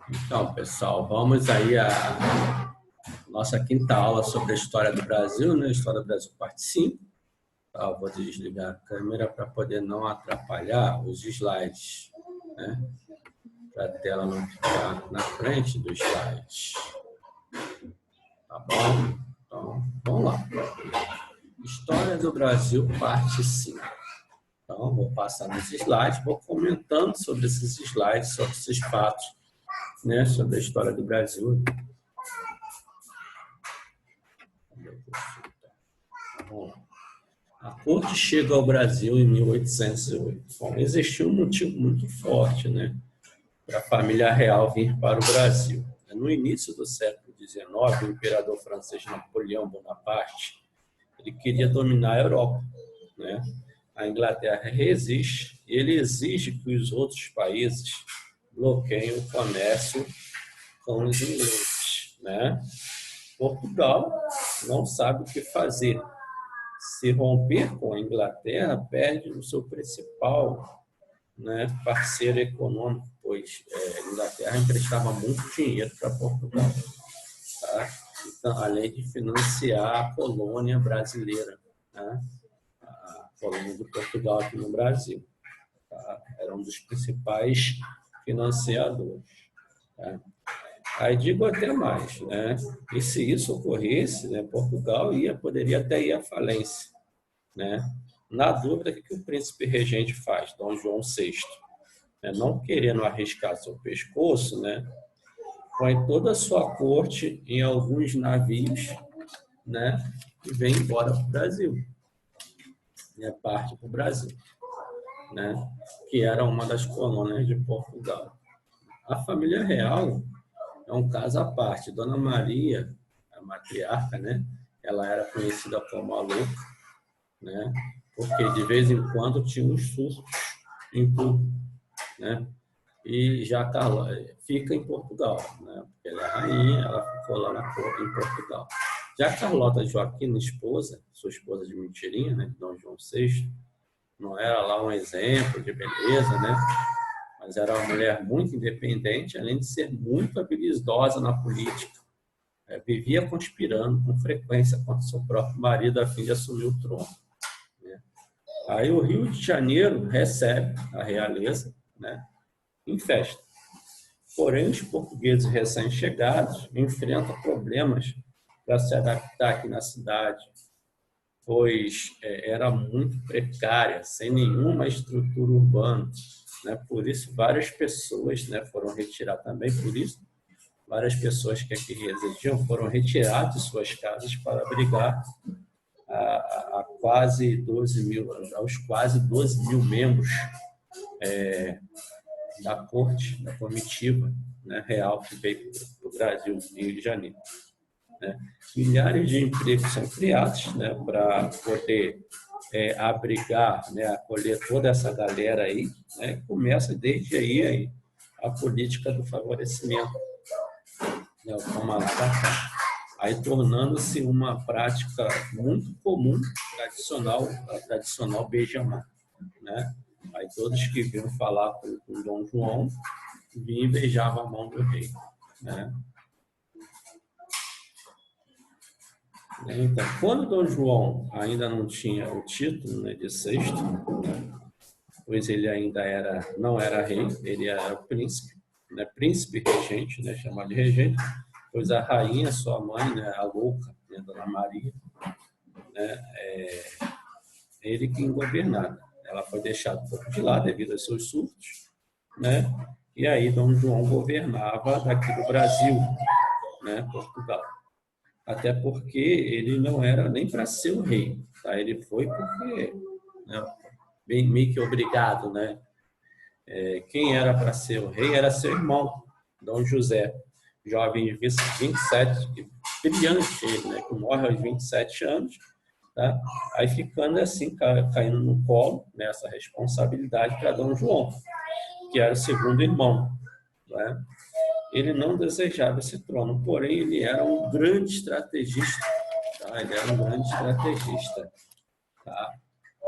Então, pessoal, vamos aí à nossa quinta aula sobre a história do Brasil, né? História do Brasil, parte 5. Tá, vou desligar a câmera para poder não atrapalhar os slides, né? Para a tela não ficar na frente dos slides. Tá bom? Então, vamos lá. História do Brasil, parte 5. Então, vou passar nos slides, vou comentando sobre esses slides, sobre esses fatos, né, sobre a história do Brasil. A corte chega ao Brasil em 1808. Bom, existiu um motivo muito forte, né, para a família real vir para o Brasil. No início do século XIX, o imperador francês Napoleão Bonaparte, ele queria dominar a Europa, né? A Inglaterra resiste e ele exige que os outros países bloqueiem o comércio com os ingleses, né? Portugal não sabe o que fazer. Se romper com a Inglaterra, perde o seu principal, né, parceiro econômico, pois a Inglaterra emprestava muito dinheiro para Portugal, tá? Então, além de financiar a colônia brasileira, né? A colônia de Portugal aqui no Brasil. Tá? Era um dos principais financiadores. Tá? Aí digo até mais, né? E se isso ocorresse, né, Portugal poderia até ir à falência, né? Na dúvida, o que o príncipe regente faz, Dom João VI? Né? Não querendo arriscar seu pescoço, né? Põe toda a sua corte em alguns navios, né? E vem embora para o Brasil. Né? Parte para o Brasil, né? Que era uma das colônias de Portugal. A família real é um caso à parte. Dona Maria, a matriarca, né? Ela era conhecida como a louca, né? Porque de vez em quando tinha uns surtos em tudo, né? E já Carla fica em Portugal, né? Porque ela é rainha, ela ficou lá em Portugal. Já Carlota Joaquina, sua esposa de mentirinha, né? Dom João VI, não era lá um exemplo de beleza, né? Mas era uma mulher muito independente, além de ser muito habilidosa na política. Vivia conspirando com frequência contra seu próprio marido a fim de assumir o trono. Né? Aí o Rio de Janeiro recebe a realeza, né, em festa. Porém, os portugueses recém-chegados enfrentam problemas para se adaptar aqui na cidade, pois era muito precária, sem nenhuma estrutura urbana. Né? Por isso, várias pessoas, né, foram retiradas também, por isso, várias pessoas que aqui residiam foram retiradas de suas casas para abrigar aos quase 12 mil membros da corte, da comitiva, né, real que veio para o Brasil, Rio de Janeiro. Né? Milhares de empregos são criados, né, para poder abrigar, né, acolher toda essa galera aí, né? Começa desde aí a política do favorecimento, né, o toma lá da cá. Aí tornando-se uma prática muito comum, tradicional beija-mar, né? Aí todos que vinham falar com Dom João vinham e beijavam a mão do rei, né? Então, quando Dom João ainda não tinha o título, né, de sexto, né, pois ele ainda não era rei, ele era príncipe, né, príncipe regente, né, chamado de regente, pois a rainha, sua mãe, né, a louca, né, Dona Maria, né, ele quem governava. Ela foi deixada um pouco de lado devido aos seus surtos, né, e aí Dom João governava daqui do Brasil, né, Portugal. Até porque ele não era nem para ser o rei, tá? Ele foi porque, né, meio que obrigado, né? Quem era para ser o rei era seu irmão, Dom José, jovem de 27, brilhante ele, né? Que morre aos 27 anos, tá? Aí ficando assim, caindo no colo, nessa responsabilidade para Dom João, que era o segundo irmão, né? Ele não desejava esse trono, porém ele era um grande estrategista, tá? Ele era um grande estrategista, tá?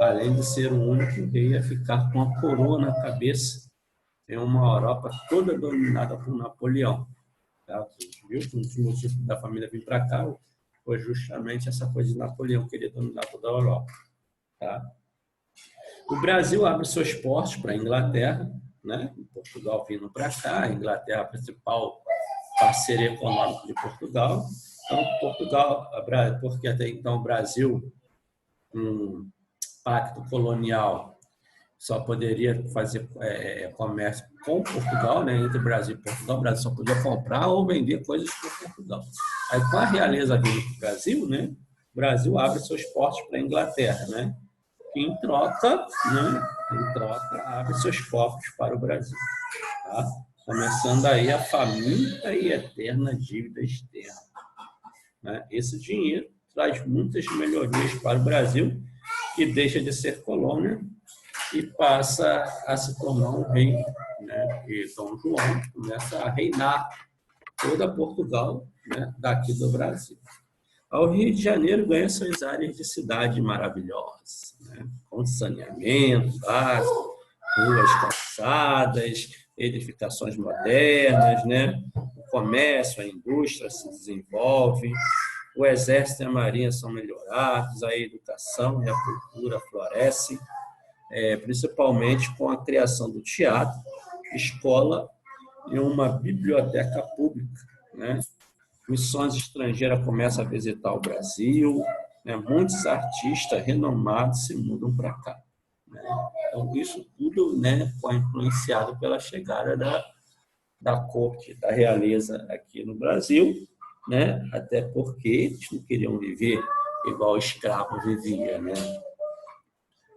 além de ser o único rei a ficar com a coroa na cabeça em uma Europa toda dominada por Napoleão. Tá? Viu? Um dos motivos da família vir para cá foi justamente essa coisa de Napoleão querer dominar toda a Europa. Tá? O Brasil abre seus portos para a Inglaterra, né? Portugal vindo para cá, a Inglaterra é a principal parceiro econômico de Portugal. Então, porque até então o Brasil, um pacto colonial, só poderia fazer comércio com Portugal, né? Entre Brasil e Portugal. O Brasil só podia comprar ou vender coisas para Portugal. Aí, com a realeza vindo para o Brasil, né? O Brasil abre seus portos para a Inglaterra, né? E, em troca, abre seus cofres para o Brasil. Tá? Começando aí a faminta e eterna dívida externa. Né? Esse dinheiro traz muitas melhorias para o Brasil, que deixa de ser colônia e passa a se tornar um reino. Né? E Dom João começa a reinar toda Portugal, né? Daqui do Brasil. O Rio de Janeiro ganha suas áreas de cidade maravilhosas, né? Com saneamento básico, ruas calçadas, edificações modernas, né? O comércio, a indústria se desenvolve, o exército e a marinha são melhorados, a educação e a cultura florescem, principalmente com a criação do teatro, escola e uma biblioteca pública, né? Missões estrangeiras começam a visitar o Brasil, né? Muitos artistas renomados se mudam para cá. Né? Então, isso tudo, né, foi influenciado pela chegada da corte, da realeza aqui no Brasil, né? Até porque eles não queriam viver igual escravo vivia. Né?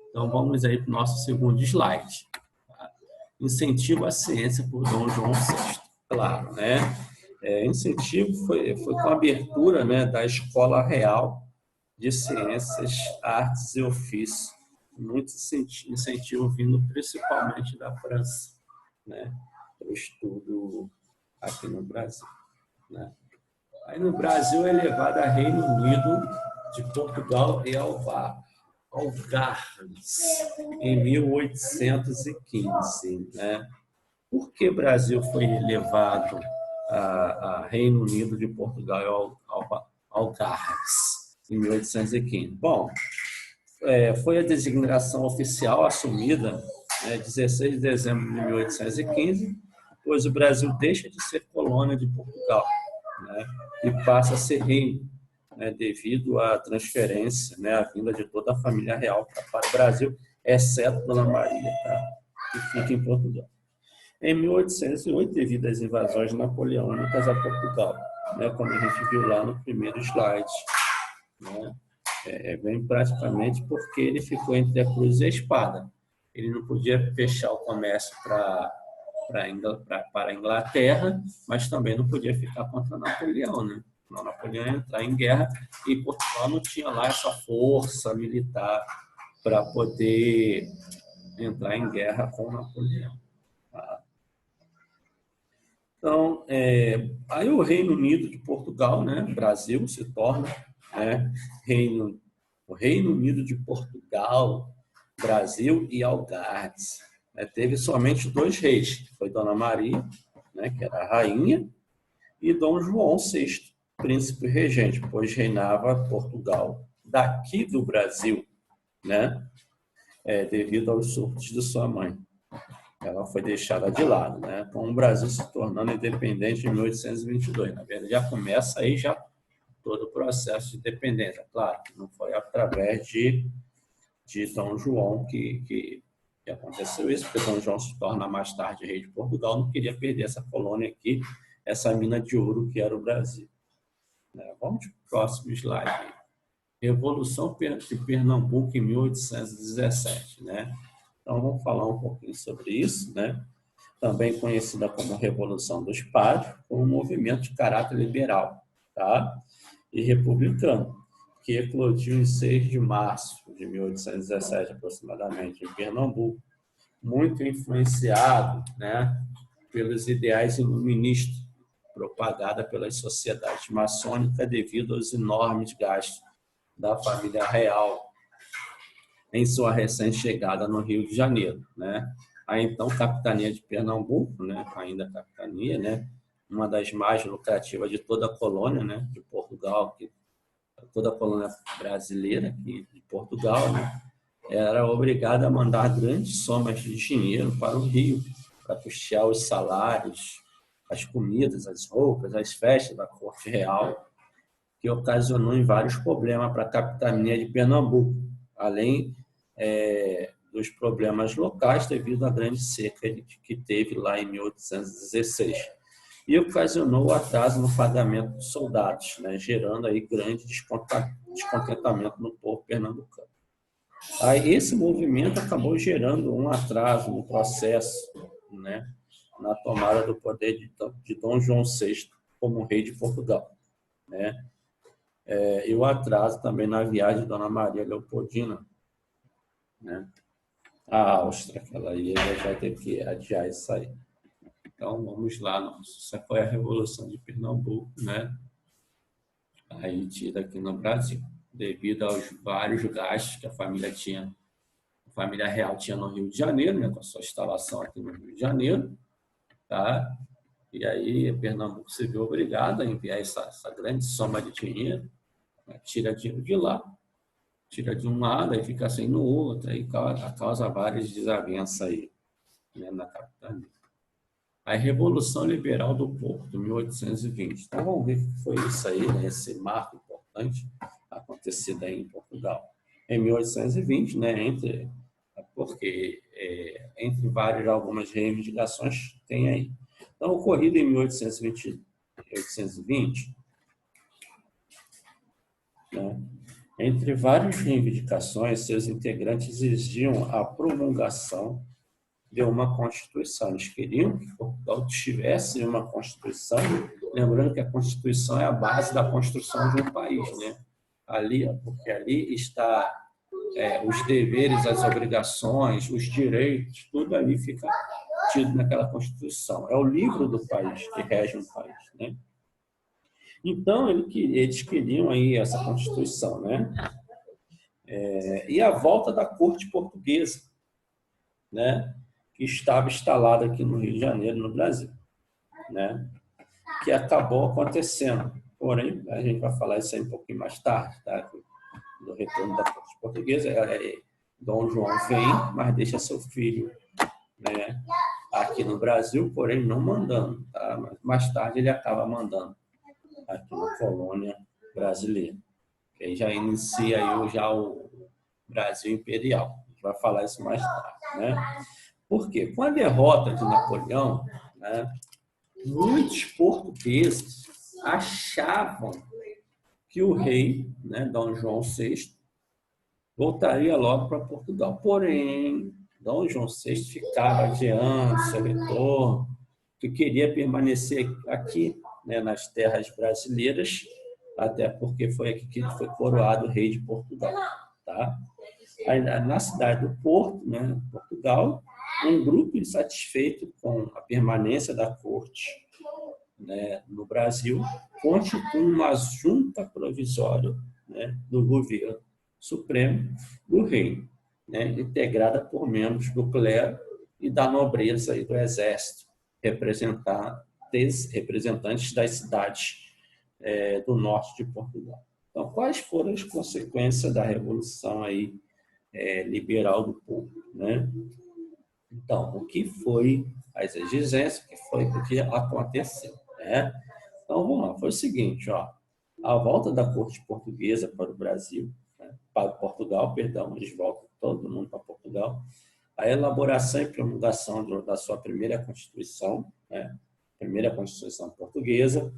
Então, vamos aí para o nosso segundo slide. Tá? Incentivo à ciência por Dom João VI. Claro, né? Incentivo foi com a abertura, né, da Escola Real de Ciências, Artes e Ofícios. Muito incentivo vindo principalmente da França, né, para o estudo aqui no Brasil. Né? Aí no Brasil é levado a Reino Unido de Portugal e Algarves, em 1815. Né? Por que o Brasil foi levado a Reino Unido de Portugal e Algarves, em 1815? Bom, foi a designação oficial assumida, 16 de dezembro de 1815, pois o Brasil deixa de ser colônia de Portugal, né, e passa a ser reino, né, devido à transferência, né, a vinda de toda a família real para o Brasil, exceto Dona Maria, tá, que fica em Portugal. Em 1808, devido às invasões napoleônicas a Portugal, né, como a gente viu lá no primeiro slide. Né? Bem praticamente porque ele ficou entre a cruz e a espada. Ele não podia fechar o comércio para a Inglaterra, mas também não podia ficar contra Napoleão. Né? Napoleão ia entrar em guerra e Portugal não tinha lá essa força militar para poder entrar em guerra com Napoleão. Tá? Então, aí o Reino Unido de Portugal, né, Brasil, se torna, né, o Reino Unido de Portugal, Brasil e Algarves. Teve somente 2 reis, que foi Dona Maria, né, que era a rainha, e Dom João VI, príncipe regente, pois reinava Portugal daqui do Brasil, né, devido aos surtos de sua mãe. Ela foi deixada de lado, né? Com o Brasil se tornando independente em 1822. Na verdade, já começa aí já todo o processo de independência. Claro, não foi através de Dom João que aconteceu isso, porque Dom João se torna mais tarde rei de Portugal, não queria perder essa colônia aqui, essa mina de ouro que era o Brasil. Vamos para o próximo slide. Revolução de Pernambuco em 1817, né? Então, vamos falar um pouquinho sobre isso, né? Também conhecida como Revolução dos Padres, como um movimento de caráter liberal, tá? E republicano, que eclodiu em 6 de março de 1817, aproximadamente, em Pernambuco, muito influenciado, né, pelos ideais iluministas, propagada pelas sociedades maçônicas devido aos enormes gastos da família real em sua recém-chegada no Rio de Janeiro, né? A então capitania de Pernambuco, né? Ainda capitania, né? Uma das mais lucrativas de toda a colônia, né? De Portugal, toda a colônia brasileira aqui de Portugal, né? Era obrigada a mandar grandes somas de dinheiro para o Rio, para custear os salários, as comidas, as roupas, as festas da corte real, que ocasionou em vários problemas para a capitania de Pernambuco, além dos problemas locais devido à grande seca que teve lá em 1816. E ocasionou o atraso no pagamento dos soldados, né, gerando aí grande descontentamento no povo pernambucano. Aí esse movimento acabou gerando um atraso no processo, né, na tomada do poder de Dom João VI como rei de Portugal, né? E o atraso também na viagem de Dona Maria Leopoldina, né, à Áustria, que ela ia já ter que adiar isso aí. Então, vamos lá. Essa foi a Revolução de Pernambuco, né? Aí tida aqui no Brasil, devido aos vários gastos que a família real tinha no Rio de Janeiro, né, com a sua instalação aqui no Rio de Janeiro, tá? E aí Pernambuco se viu obrigado a enviar essa grande soma de dinheiro, né? Tira dinheiro de lá, tira de um lado, aí fica sem no outro, aí causa várias desavenças aí, né, na capitania. A Revolução Liberal do Porto, 1820. Então, vamos ver o que foi isso aí, né? Esse marco importante acontecido aí em Portugal. Em 1820, né? Porque entre várias, algumas reivindicações tem aí. Então, ocorrido em 1820, né? Entre várias reivindicações, seus integrantes exigiam a promulgação de uma Constituição. Eles queriam que Portugal tivesse uma Constituição, lembrando que a Constituição é a base da construção de um país, né? Porque ali está os deveres, as obrigações, os direitos, tudo ali fica tido naquela Constituição. É o livro do país que rege um país, né? Então, eles queriam aí essa Constituição, né? E a volta da corte portuguesa, né? Que estava instalada aqui no Rio de Janeiro, no Brasil, né? Que acabou acontecendo. Porém, a gente vai falar isso aí um pouquinho mais tarde, tá? Do retorno da corte portuguesa. Dom João vem, mas deixa seu filho, né, aqui no Brasil, porém não mandando, tá? Mas mais tarde ele acaba mandando aqui na colônia brasileira. Que aí já inicia aí já o Brasil imperial. A gente vai falar isso mais tarde, né? Por quê? Com a derrota de Napoleão, né, muitos portugueses achavam que o rei, né, Dom João VI, voltaria logo para Portugal. Porém, Dom João VI ficava adiando seu retorno, que queria permanecer aqui, né, nas terras brasileiras, até porque foi aqui que ele foi coroado rei de Portugal. Tá? Aí, na cidade do Porto, né, Portugal, um grupo insatisfeito com a permanência da corte, né, no Brasil, constitui uma junta provisória, né, do governo supremo do reino, né, integrada por membros do clero e da nobreza e do exército, representantes das cidades do norte de Portugal. Então, quais foram as consequências da Revolução aí, liberal do povo, né? Então, o que foi as exigências, o que aconteceu, né? Então, vamos lá. Foi o seguinte, ó, a volta da corte portuguesa para o Brasil, né, para Portugal, perdão, eles voltam todo mundo para Portugal, a elaboração e promulgação da sua primeira Constituição, né, primeira Constituição portuguesa,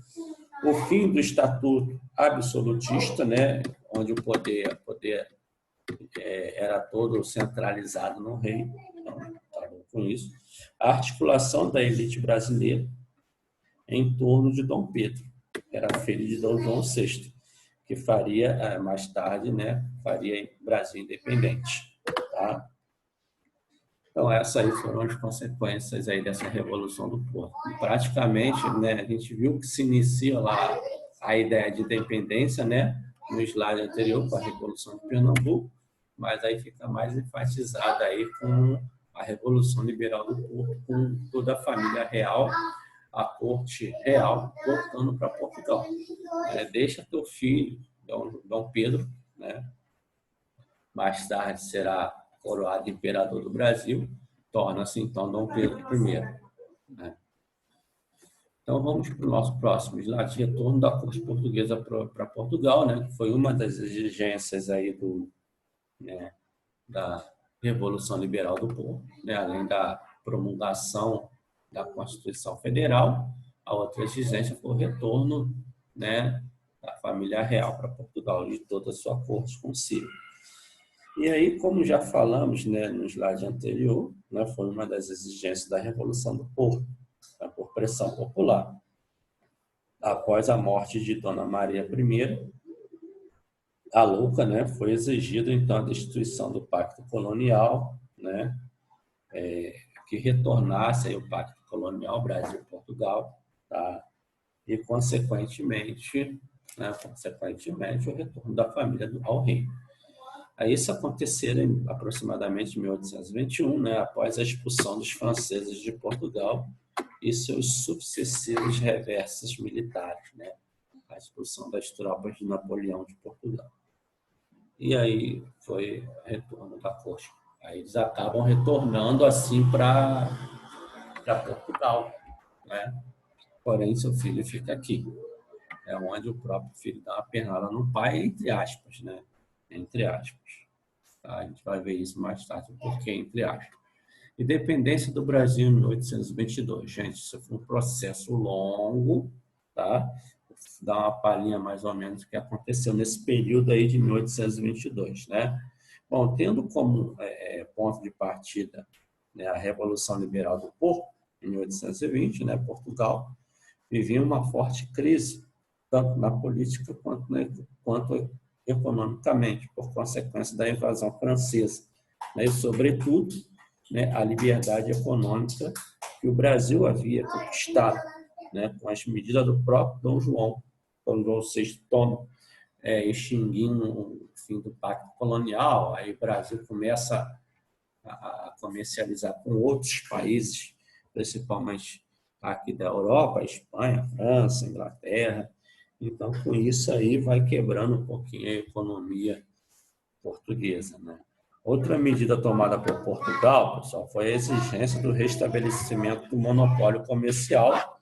o fim do Estatuto absolutista, né, onde o poder era todo centralizado no rei, então, estava com isso, a articulação da elite brasileira em torno de Dom Pedro, que era filho de Dom João VI, que faria, mais tarde, né, faria Brasil independente. Tá? Então, essas aí foram as consequências aí dessa Revolução do Porto. E, praticamente, né, a gente viu que se inicia lá a ideia de independência, né, no slide anterior, com a Revolução de Pernambuco, mas aí fica mais enfatizada aí com a Revolução Liberal do Porto, com toda a família real, a corte real, voltando para Portugal. Deixa teu filho, Dom Pedro, né? Mais tarde será coroado imperador do Brasil, torna-se então Dom Pedro I. Né? Então vamos para o nosso próximo slide, retorno da corte portuguesa para Portugal, né? Que foi uma das exigências aí né, da Revolução Liberal do Porto, né? Além da promulgação da Constituição Federal, a outra exigência foi o retorno, né, da família real para Portugal, de toda a sua corte concílio. E aí, como já falamos, né, no slide anterior, né, foi uma das exigências da Revolução do Porto, né, por pressão popular. Após a morte de Dona Maria I, a louca, né, foi exigido então a destituição do Pacto Colonial, né, que retornasse aí o Pacto Colonial Brasil-Portugal, tá? E consequentemente, o retorno da família ao reino. Aí isso aconteceu em aproximadamente 1821, né, após a expulsão dos franceses de Portugal e seus sucessivos reversos militares, né, a expulsão das tropas de Napoleão de Portugal. E aí foi o retorno da corte. Aí eles acabam retornando assim para Portugal, né? Porém, seu filho fica aqui. É onde o próprio filho dá uma pernada no pai, entre aspas, né? Entre aspas. Tá? A gente vai ver isso mais tarde, porque entre aspas. Independência do Brasil em 1822. Gente, isso foi um processo longo, tá? Vou dar uma palhinha mais ou menos do que aconteceu nesse período aí de 1822, né? Bom, tendo como ponto de partida, né, a Revolução Liberal do Porto, em 1820, né, Portugal vivia uma forte crise, tanto na política quanto economicamente, por consequência da invasão francesa, né, e, sobretudo, né, a liberdade econômica que o Brasil havia conquistado, né, com as medidas do próprio Dom João VI toma, extinguindo o fim do Pacto Colonial. Aí o Brasil começa a comercializar com outros países, principalmente aqui da Europa, Espanha, França, Inglaterra. Então, com isso aí, vai quebrando um pouquinho a economia portuguesa, né? Outra medida tomada por Portugal, pessoal, foi a exigência do restabelecimento do monopólio comercial,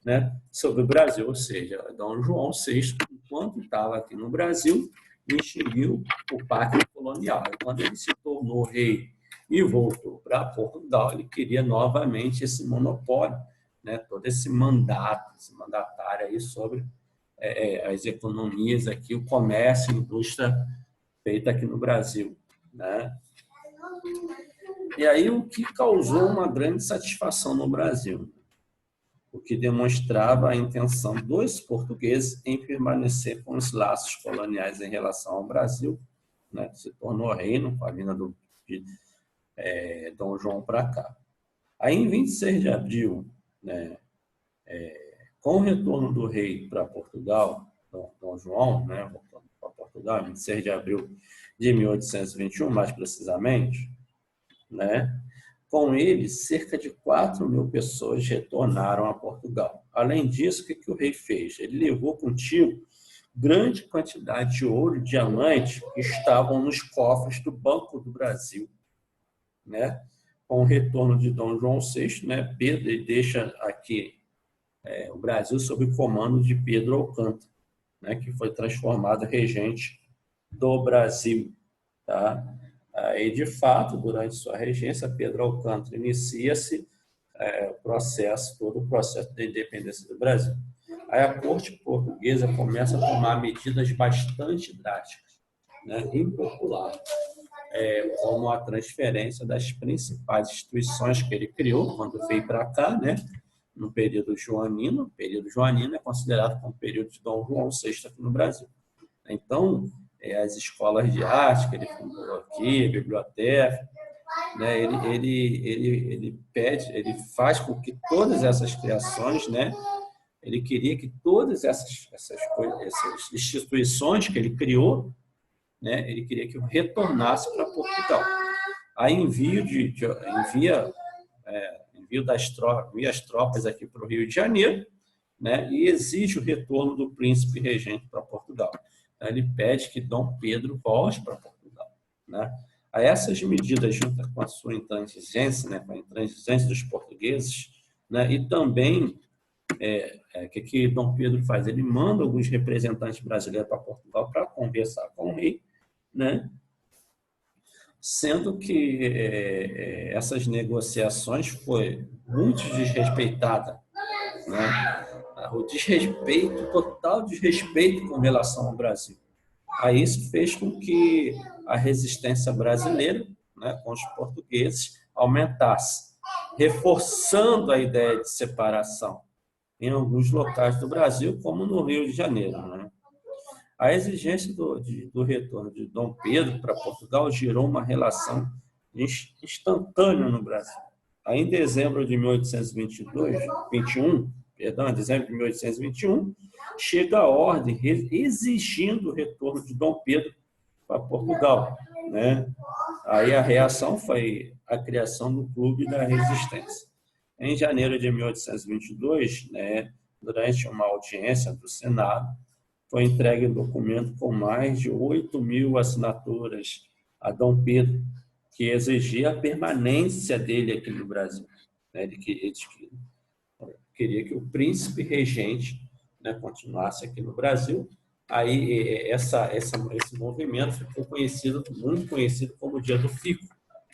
né, sobre o Brasil, ou seja, Dom João VI, enquanto estava aqui no Brasil, extinguiu o pacto colonial. E quando ele se tornou rei e voltou para Portugal, ele queria novamente esse monopólio, né, todo esse mandatário aí sobre as economias aqui, o comércio, a indústria feita aqui no Brasil, né? E aí o que causou uma grande satisfação no Brasil, o que demonstrava a intenção dos portugueses em permanecer com os laços coloniais em relação ao Brasil, né, que se tornou reino com a vinda de Dom João para cá. Aí, em 26 de abril, né, com o retorno do rei para Portugal, Dom João, né, voltando para Portugal, 26 de abril de 1821, mais precisamente, né, com ele, cerca de 4.000 pessoas retornaram a Portugal. Além disso, o que o rei fez? Ele levou contigo grande quantidade de ouro e diamante que estavam nos cofres do Banco do Brasil, né? Com o retorno de Dom João VI, né, Pedro deixa aqui o Brasil sob o comando de Pedro Alcântara, né, que foi transformado regente do Brasil, tá? Aí, de fato, durante sua regência, Pedro Alcântara inicia-se todo o processo da independência do Brasil. Aí a corte portuguesa começa a tomar medidas bastante drásticas, né, impopulares, como a transferência das principais instituições que ele criou quando veio para cá, né, no período joanino. O período joanino é considerado como o período de Dom João VI aqui no Brasil. Então, as escolas de arte que ele fundou aqui, a biblioteca, né, ele faz com que todas essas criações, né, ele queria que todas essas instituições que ele criou, né, ele queria que eu retornasse para Portugal. Aí envia as tropas aqui para o Rio de Janeiro, né, e exige o retorno do príncipe regente para Portugal. Então, ele pede que Dom Pedro volte para Portugal, né? A essas medidas, junto com a sua intransigência, né, com a intransigência dos portugueses, né, e também que Dom Pedro faz? Ele manda alguns representantes brasileiros para Portugal para conversar com o rei, né? Sendo que essas negociações foi muito desrespeitada, né? O desrespeito, total desrespeito com relação ao Brasil. Aí isso fez com que a resistência brasileira, né, com os portugueses aumentasse, reforçando a ideia de separação em alguns locais do Brasil, como no Rio de Janeiro, né? A exigência do retorno de Dom Pedro para Portugal gerou uma relação instantânea no Brasil. Aí, em dezembro de 1821, chega a ordem exigindo o retorno de Dom Pedro para Portugal, né? Aí a reação foi a criação do Clube da Resistência. Em janeiro de 1822, né, durante uma audiência do Senado, foi entregue um documento com mais de 8.000 assinaturas a Dom Pedro, que exigia a permanência dele aqui no Brasil. Ele queria que o príncipe regente, né, continuasse aqui no Brasil. Aí esse movimento ficou muito conhecido como o Dia do Fico,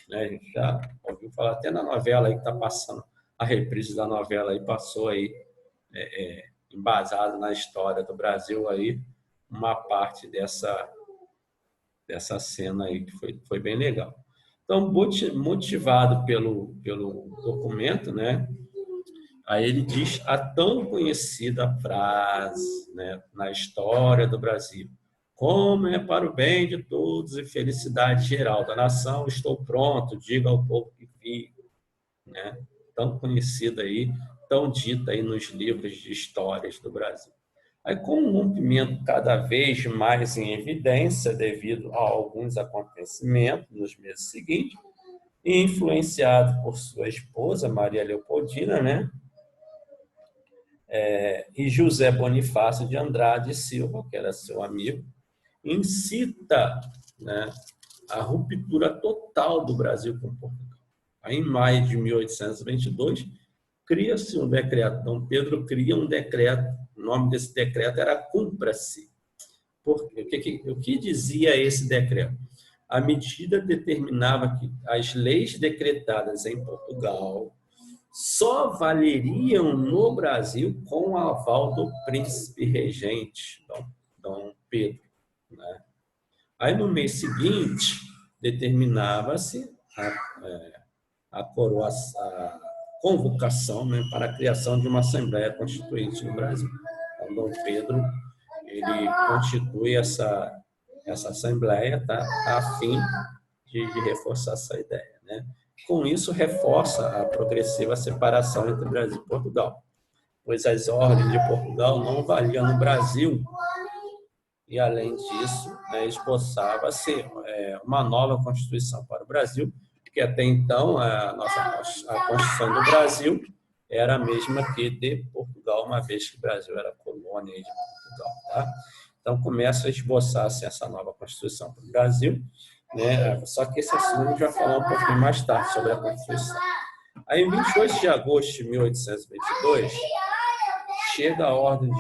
né? A gente já ouviu falar até na novela aí que está passando, a reprise da novela aí passou aí embasado na história do Brasil aí uma parte dessa cena aí que foi bem legal. Então, motivado pelo documento, né? Aí ele diz a tão conhecida frase, né, na história do Brasil: como é para o bem de todos e felicidade geral da nação, estou pronto, diga ao povo que fica, né? Tão conhecida aí, tão dita aí nos livros de histórias do Brasil. Aí, com um rompimento cada vez mais em evidência devido a alguns acontecimentos nos meses seguintes, e influenciado por sua esposa, Maria Leopoldina, né? E José Bonifácio de Andrade e Silva, que era seu amigo, incita, né, a ruptura total do Brasil com Portugal. Aí, em maio de 1822, cria-se um decreto. Dom Pedro cria um decreto. O nome desse decreto era Cumpra-se. O que dizia esse decreto? A medida determinava que as leis decretadas em Portugal só valeriam no Brasil com o aval do príncipe regente, Dom Pedro, né? Aí, no mês seguinte, determinava-se a convocação, né, para a criação de uma Assembleia Constituinte no Brasil. Então, Dom Pedro ele constitui essa Assembleia, tá, a fim de reforçar essa ideia, né? Com isso, reforça a progressiva separação entre Brasil e Portugal, pois as ordens de Portugal não valiam no Brasil e, além disso, né, esboçava-se uma nova Constituição para o Brasil, que até então a Constituição do Brasil era a mesma que de Portugal, uma vez que o Brasil era colônia de Portugal, tá? Então, começa a esboçar-se essa nova Constituição para o Brasil, né? Só que esse assunto a gente vai falar um pouquinho mais tarde sobre a Constituição. Aí, em 28 de agosto de 1822, chega a Ordem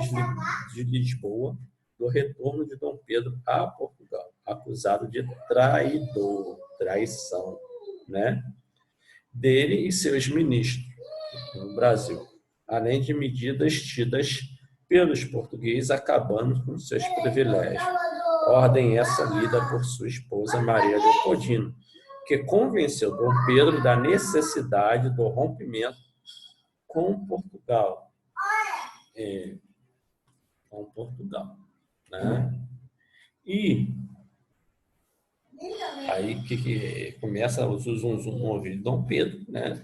de Lisboa do retorno de Dom Pedro a Portugal, acusado de traição, né, dele e seus ministros no Brasil, além de medidas tidas pelos portugueses acabando com seus privilégios. Ordem essa lida por sua esposa Maria Leopoldina, que convenceu Dom Pedro da necessidade do rompimento com Portugal. Né? E aí que começa o zum de Dom Pedro, né?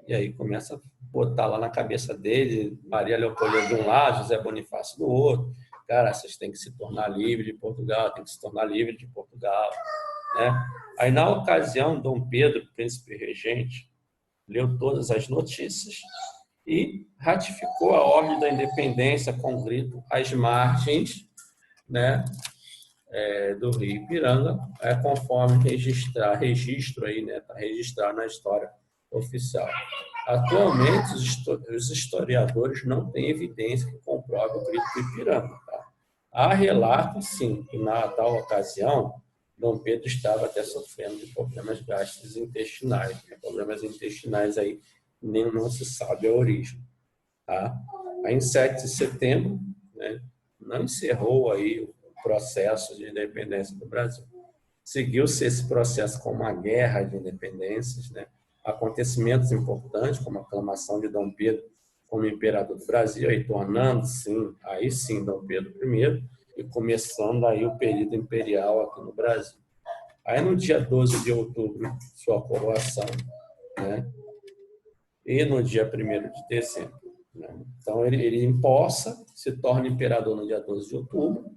E aí começa a botar lá na cabeça dele Maria Leopoldina de um lado, José Bonifácio do outro, cara, vocês têm que se tornar livre de Portugal, tem que se tornar livre de Portugal, né? Aí, na ocasião, Dom Pedro, príncipe regente, leu todas as notícias e ratificou a ordem da independência com grito às margens, né, do Rio Ipiranga, conforme registro aí, né, está registrado na história oficial. Atualmente, os historiadores não têm evidência que comprove o grito do Ipiranga. Tá? Há relatos, sim, que na tal ocasião, Dom Pedro estava até sofrendo de problemas gastrointestinais, né? Problemas intestinais aí, nem não se sabe a origem. Tá? Aí, em 7 de setembro, né, não encerrou aí o processo de independência do Brasil. Seguiu-se esse processo com uma guerra de independências, né? Acontecimentos importantes, como a aclamação de Dom Pedro como imperador do Brasil, aí tornando, sim, Dom Pedro I, e começando aí o período imperial aqui no Brasil. Aí, no dia 12 de outubro, sua coroação, né? E no dia 1º de dezembro. Né? Então, ele empossa, se torna imperador no dia 12 de outubro,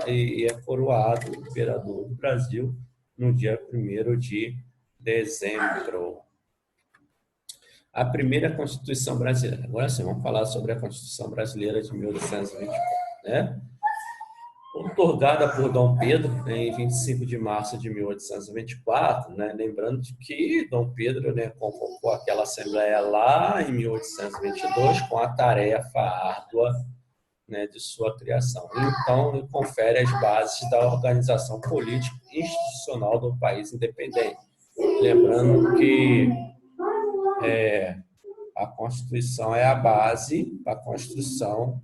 e é coroado imperador do Brasil no dia 1º de dezembro. A primeira Constituição brasileira. Agora sim, vamos falar sobre a Constituição brasileira de 1824, né? Outorgada por Dom Pedro, né, em 25 de março de 1824, né? Lembrando que Dom Pedro, né, convocou aquela Assembleia lá em 1822 com a tarefa árdua, né, de sua criação. Então, ele confere as bases da organização política e institucional do país independente. Lembrando que a Constituição é a base da construção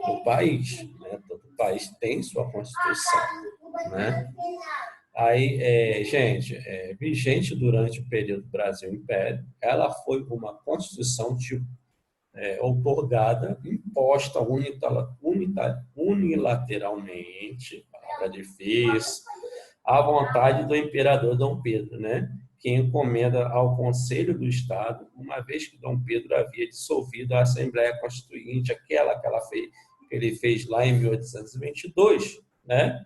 do país. Né? Todo país tem sua Constituição. Né? Aí, vigente durante o período Brasil Império, ela foi uma Constituição outorgada, imposta unilateralmente, palavra difícil, à vontade do imperador Dom Pedro, né? Que encomenda ao Conselho do Estado, uma vez que Dom Pedro havia dissolvido a Assembleia Constituinte, aquela que ele fez lá em 1822, né?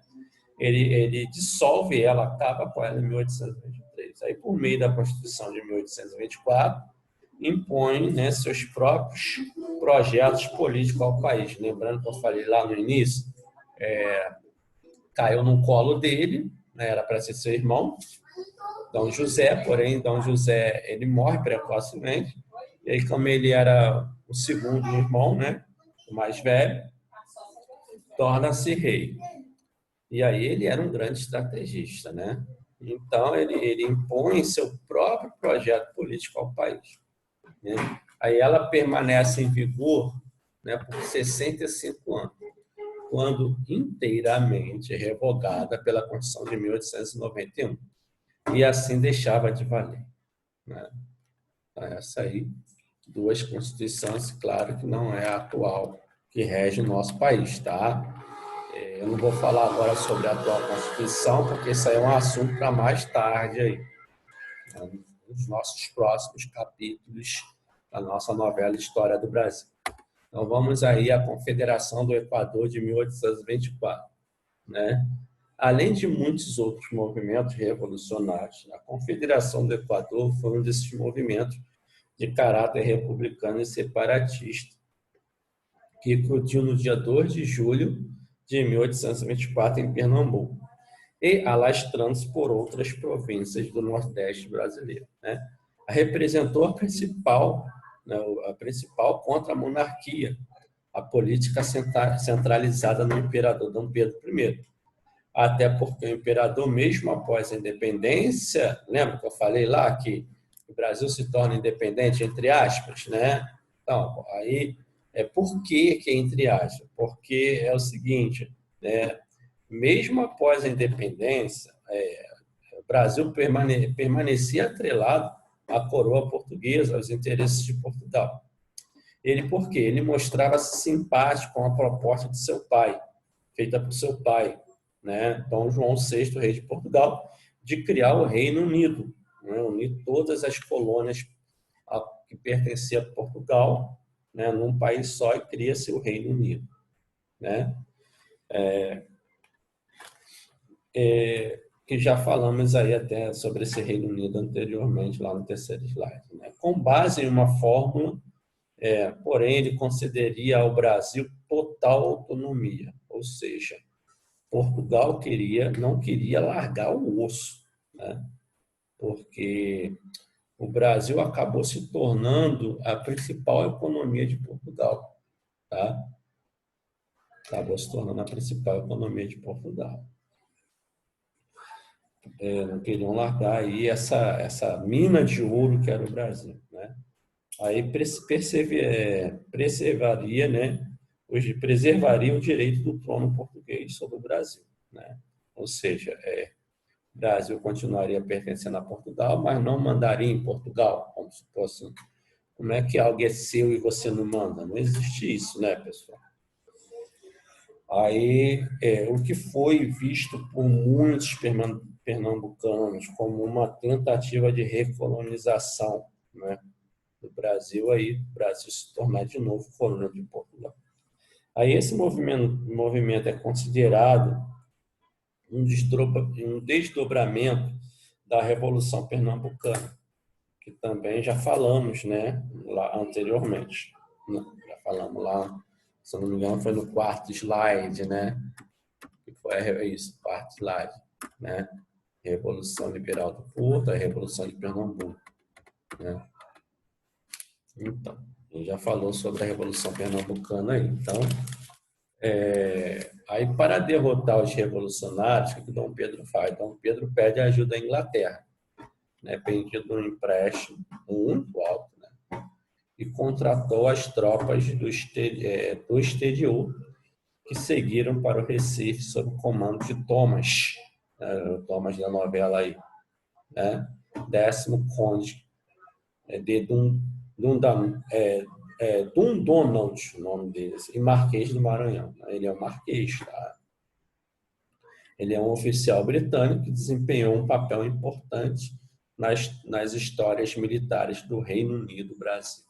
Ele dissolve ela, acaba com ela em 1823. Aí, por meio da Constituição de 1824, impõe, né, seus próprios projetos políticos ao país. Lembrando que eu falei lá no início, caiu no colo dele, né, era para ser seu irmão, Dom José, porém, Dom José ele morre precocemente, e aí, como ele era o segundo irmão, né, o mais velho, torna-se rei. E aí ele era um grande estrategista, né? Então, ele impõe seu próprio projeto político ao país. Né? Aí ela permanece em vigor, né, por 65 anos, quando inteiramente revogada pela Constituição de 1891, e assim deixava de valer. Né? Então, essa aí, duas constituições, claro que não é a atual que rege o nosso país, tá? Eu não vou falar agora sobre a atual Constituição, porque isso aí é um assunto para mais tarde aí, nos nossos próximos capítulos da nossa novela História do Brasil. Então, vamos aí à Confederação do Equador de 1824. Né? Além de muitos outros movimentos revolucionários, a Confederação do Equador foi um desses movimentos de caráter republicano e separatista, que eclodiu no dia 2 de julho de 1824 em Pernambuco, e alastrando-se por outras províncias do Nordeste brasileiro. Né? Representou a principal contra a monarquia, a política centralizada no imperador Dom Pedro I. Até porque o imperador, mesmo após a independência, lembra que eu falei lá que o Brasil se torna independente, entre aspas, né? Então, aí, por que é entre aspas? Porque é o seguinte, né? Mesmo após a independência, o Brasil permanecia atrelado à coroa portuguesa, aos interesses de Portugal. Por quê? Ele mostrava-se simpático com a proposta de seu pai, feita por seu pai, né, Dom João VI, rei de Portugal, de criar o Reino Unido, né, unir todas as colônias que pertenciam a Portugal, né, num país só, e cria-se o Reino Unido. né? Que já falamos aí até sobre esse Reino Unido anteriormente, lá no terceiro slide, né? Com base em uma fórmula, porém, ele concederia ao Brasil total autonomia, ou seja, Portugal não queria largar o osso, né? Porque o Brasil acabou se tornando a principal economia de Portugal, tá? Acabou se tornando a principal economia de Portugal. Não queriam largar aí essa mina de ouro que era o Brasil, né? Aí preservaria, né? Hoje preservaria o direito do trono português sobre o Brasil, né? Ou seja, o Brasil continuaria pertencendo a Portugal, mas não mandaria em Portugal, como se fosse. Como é que algo é seu e você não manda? Não existe isso, né, pessoal? Aí, o que foi visto por muitos pernambucanos como uma tentativa de recolonização, né, do Brasil, aí o Brasil se tornar de novo colônia de Portugal. Aí esse movimento é considerado um desdobramento da Revolução Pernambucana, que também já falamos, né, lá anteriormente. Já falamos lá, se não me engano, foi no quarto slide, né? Que foi isso, quarto slide, né? Revolução Liberal do Porto, a Revolução de Pernambuco, né? Então, a gente já falou sobre a Revolução Pernambucana aí. Então, aí para derrotar os revolucionários, o que Dom Pedro faz? Dom Pedro pede ajuda à Inglaterra, né? Pedindo um empréstimo muito alto, né? E contratou as tropas do exterior que seguiram para o Recife sob o comando de Thomas, né? O Thomas da novela aí, né? 10º Conde de Dundonald, o nome dele, e Marquês do Maranhão. Ele é um marquês, tá? Ele é um oficial britânico que desempenhou um papel importante nas histórias militares do Reino Unido, Brasil.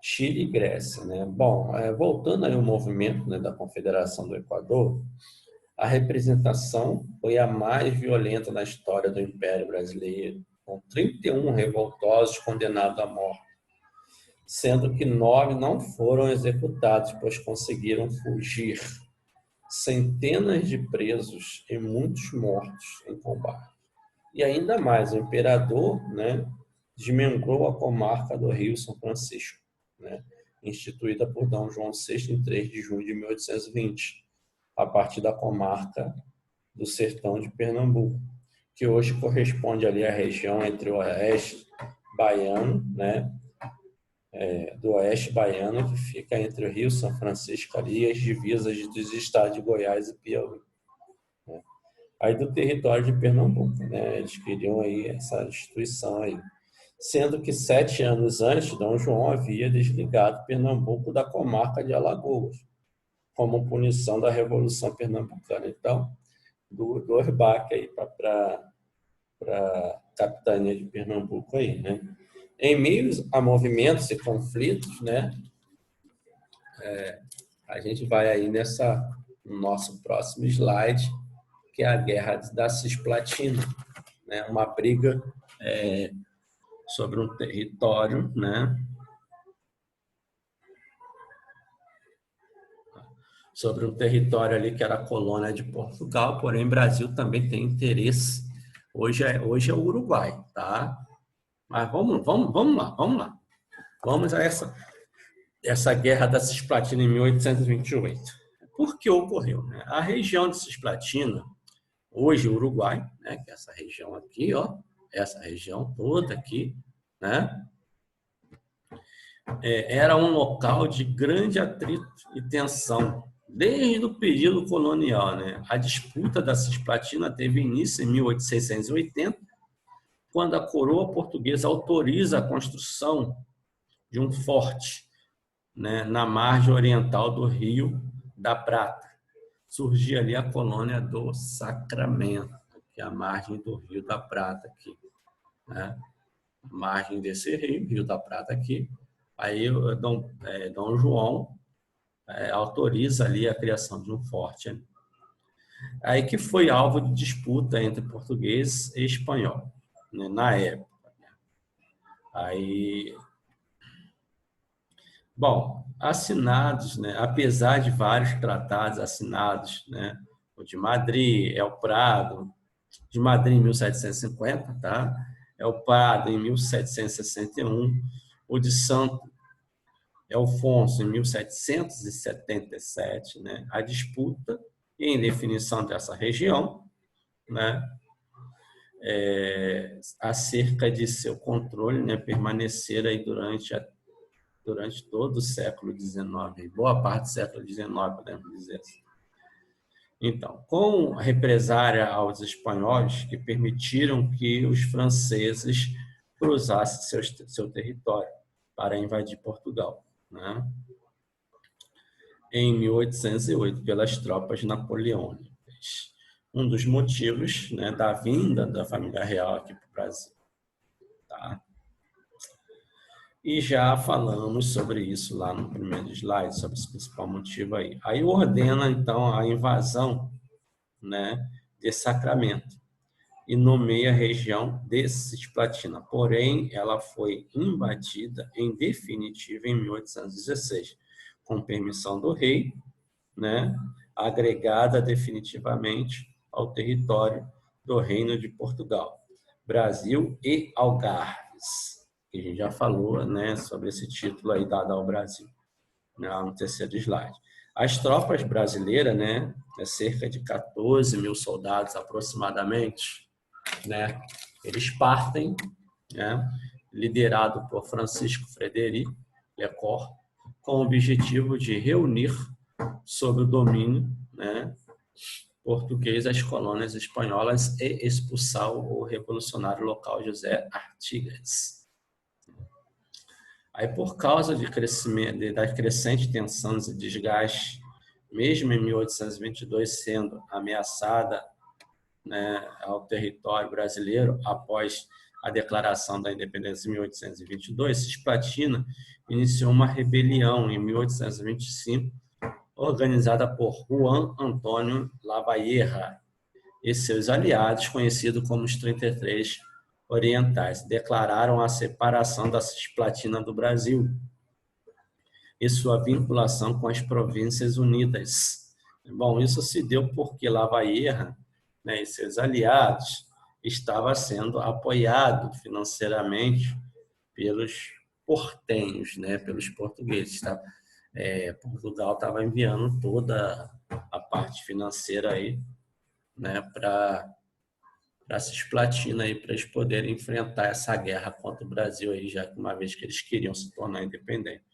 Chile e Grécia, né? Bom, voltando aí ao movimento, né, da Confederação do Equador, a representação foi a mais violenta na história do Império Brasileiro, com 31 revoltosos condenados à morte, sendo que 9 não foram executados, pois conseguiram fugir. Centenas de presos e muitos mortos em combate. E ainda mais, o imperador, né, desmembrou a comarca do Rio São Francisco, né, instituída por D. João VI em 3 de junho de 1820, a partir da comarca do Sertão de Pernambuco, que hoje corresponde ali à região entre o oeste baiano, né, do oeste baiano, que fica entre o Rio São Francisco ali e as divisas dos estados de Goiás e Piauí. Né? Aí do território de Pernambuco, né? Eles queriam aí essa instituição aí. Sendo que 7 anos antes, Dom João havia desligado Pernambuco da comarca de Alagoas, como punição da Revolução Pernambucana. Então, dois baques aí para a capitania de Pernambuco aí, né? Em meio a movimentos e conflitos, né, a gente vai aí no nosso próximo slide, que é a Guerra da Cisplatina, né, uma briga sobre um território, né, sobre um território ali que era a colônia de Portugal, porém o Brasil também tem interesse. Hoje é o Uruguai, tá? Mas vamos lá. Vamos a essa Guerra da Cisplatina em 1828. Por que ocorreu? Né? A região de Cisplatina, hoje o Uruguai, né, que é essa região aqui, ó, essa região toda aqui, né, era um local de grande atrito e tensão, desde o período colonial. Né? A disputa da Cisplatina teve início em 1880, quando a coroa portuguesa autoriza a construção de um forte, né, na margem oriental do Rio da Prata. Surgia ali a colônia do Sacramento, que é a margem do Rio da Prata aqui, né? Margem desse rio, Rio da Prata aqui. Aí Dom João autoriza ali a criação de um forte. Aí que foi alvo de disputa entre português e espanhol, né, na época. Aí, bom, assinados, né, apesar de vários tratados assinados, né, o de Madrid, El Prado, de Madrid em 1750, tá? El Prado em 1761, o de Santo Ildefonso em 1777, né? A disputa e indefinição dessa região, né? Acerca de seu controle, né? Permanecer aí durante todo o século XIX, boa parte do século XIX, podemos dizer assim. Então, com a represária aos espanhóis, que permitiram que os franceses cruzassem seu território para invadir Portugal, né? Em 1808, pelas tropas napoleônicas. Um dos motivos, né, da vinda da família real aqui para o Brasil. Tá? E já falamos sobre isso lá no primeiro slide, sobre esse principal motivo aí. Aí ordena, então, a invasão, né, de Sacramento e nomeia a região de Cisplatina. Porém, ela foi invadida em definitivo em 1816, com permissão do rei, né, agregada definitivamente ao território do Reino de Portugal, Brasil e Algarves. Que a gente já falou, né, sobre esse título aí dado ao Brasil, né, no terceiro slide. As tropas brasileiras, né, cerca de 14 mil soldados aproximadamente, né, eles partem, né, liderado por Francisco Frederic Lecor, com o objetivo de reunir sob o domínio, né, português as colônias espanholas e expulsar o revolucionário local José Artigas. Aí, por causa da crescente tensão e desgaste, mesmo em 1822 sendo ameaçada, né, ao território brasileiro após a declaração da independência em 1822, Cisplatina iniciou uma rebelião em 1825, organizada por Juan Antônio Lavalleja e seus aliados, conhecido como os 33 Orientais, declararam a separação da Cisplatina do Brasil e sua vinculação com as Províncias Unidas. Bom, isso se deu porque Lavalleja, né, e seus aliados estava sendo apoiado financeiramente pelos portenhos, né, pelos portugueses. Tá? Portugal estava enviando toda a parte financeira aí, né, para Cisplatina aí, para eles poderem enfrentar essa guerra contra o Brasil aí, já que uma vez que eles queriam se tornar independentes.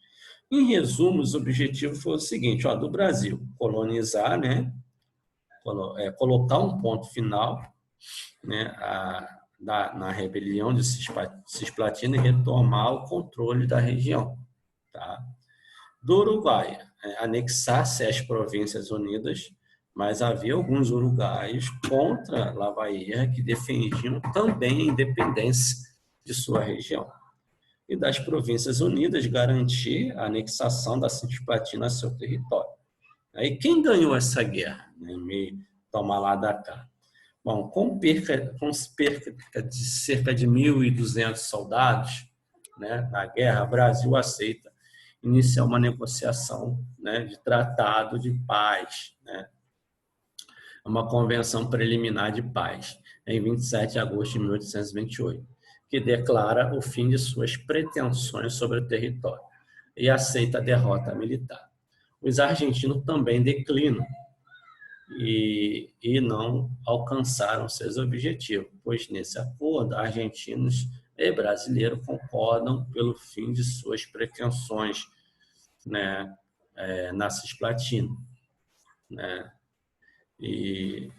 Em resumo, os objetivos foram o seguinte, do Brasil, colonizar, né, colocar um ponto final, né, na rebelião de Cisplatina e retomar o controle da região. Tá? Do Uruguai, anexar-se às Províncias Unidas, mas havia alguns uruguaios contra Lavalleja que defendiam também a independência de sua região. E das Províncias Unidas garantir a anexação da Cisplatina a seu território. Aí quem ganhou essa guerra? Né? Meio toma lá da cá. Bom, com perca de cerca de 1.200 soldados, né, na guerra, o Brasil aceita iniciar uma negociação, né, de tratado de paz, né, uma convenção preliminar de paz, em 27 de agosto de 1828, que declara o fim de suas pretensões sobre o território e aceita a derrota militar. Os argentinos também declinam e não alcançaram seus objetivos, pois nesse acordo, argentinos e brasileiros concordam pelo fim de suas pretensões, né, na Cisplatina, né, e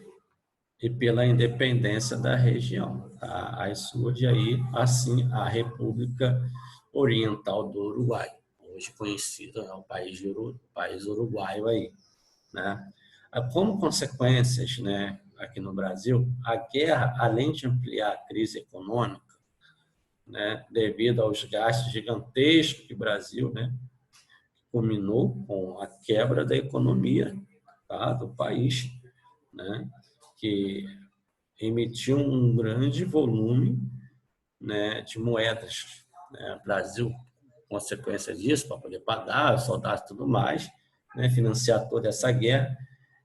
pela independência da região. Tá? Aí surge aí, assim, a República Oriental do Uruguai, hoje conhecido, o país uruguaio aí, né? Como consequências, né, aqui no Brasil, a guerra, além de ampliar a crise econômica, né, devido aos gastos gigantescos que o Brasil, né, culminou com a quebra da economia, tá, do país, né, que emitiu um grande volume, né, de moedas, né? O Brasil, consequência disso, para poder pagar os soldados e tudo mais, né, financiar toda essa guerra,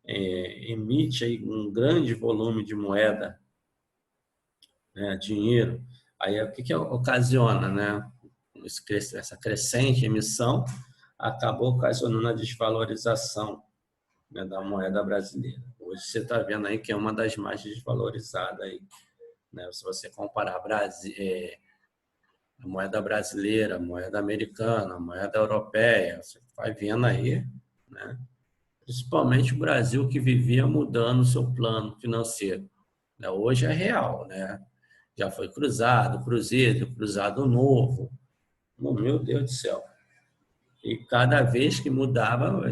emite aí um grande volume de moeda, né, dinheiro. Aí o que ocasiona, né? Essa crescente emissão acabou ocasionando a desvalorização, né, da moeda brasileira. Hoje você está vendo aí que é uma das mais desvalorizadas aí, né? Se você comparar a moeda brasileira, a moeda americana, a moeda europeia, você vai vendo aí, né? Principalmente o Brasil, que vivia mudando o seu plano financeiro, né? Hoje é real, né? Já foi cruzado, cruzeiro, cruzado novo. Oh, meu Deus do céu. E cada vez que mudava,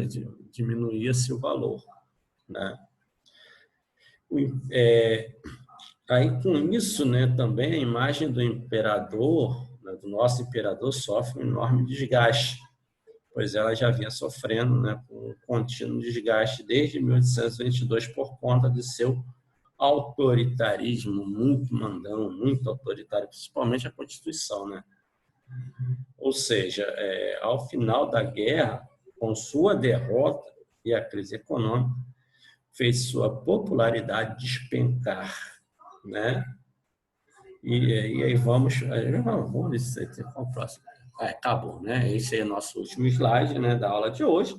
diminuía-se o valor, né? Aí, com isso, né, também a imagem do imperador, né, do nosso imperador, sofre um enorme desgaste, pois ela já vinha sofrendo, né, com um contínuo desgaste desde 1822 por conta de seu autoritarismo muito mandão, muito autoritário, principalmente a Constituição, né? Ou seja, ao final da guerra, com sua derrota e a crise econômica, fez sua popularidade despencar, né? E aí vamos ver se tem o próximo. Acabou, né? Esse é o nosso último slide, né, da aula de hoje.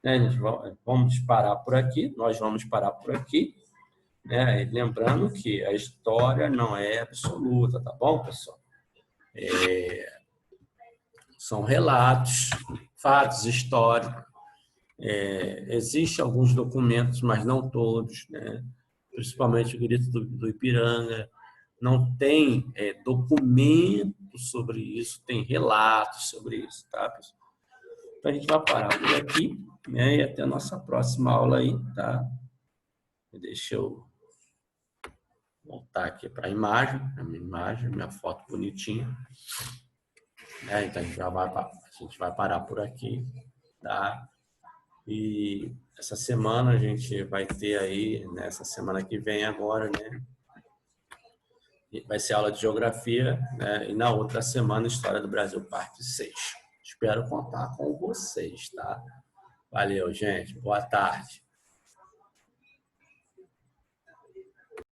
Né? A gente vamos parar por aqui, nós vamos parar por aqui, né? E lembrando que a história não é absoluta, tá bom, pessoal? São relatos, fatos históricos. Existem alguns documentos, mas não todos, né? Principalmente o grito do Ipiranga. Não tem documento sobre isso, tem relatos sobre isso, tá, pessoal? Então, a gente vai parar por aqui, né? E até a nossa próxima aula aí, tá? Deixa eu voltar aqui para a minha imagem, minha foto bonitinha. Então, a gente vai parar por aqui, tá? E essa semana a gente vai ter aí, nessa semana que vem agora, né? Vai ser aula de geografia, né? E na outra semana, História do Brasil, parte 6. Espero contar com vocês, tá? Valeu, gente. Boa tarde.